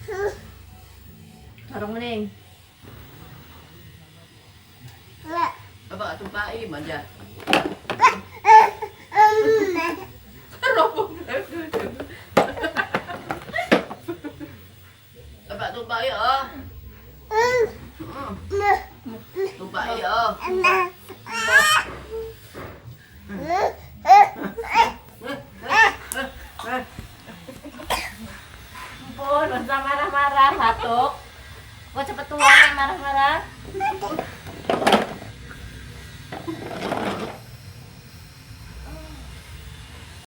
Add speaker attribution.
Speaker 1: Tarong maning.
Speaker 2: Aba atong pai manja. Aba atong pai oh. Atong pai oh.
Speaker 1: Ampun, unsa marah-marah batuk. Kok cepet tua nih marah-marah.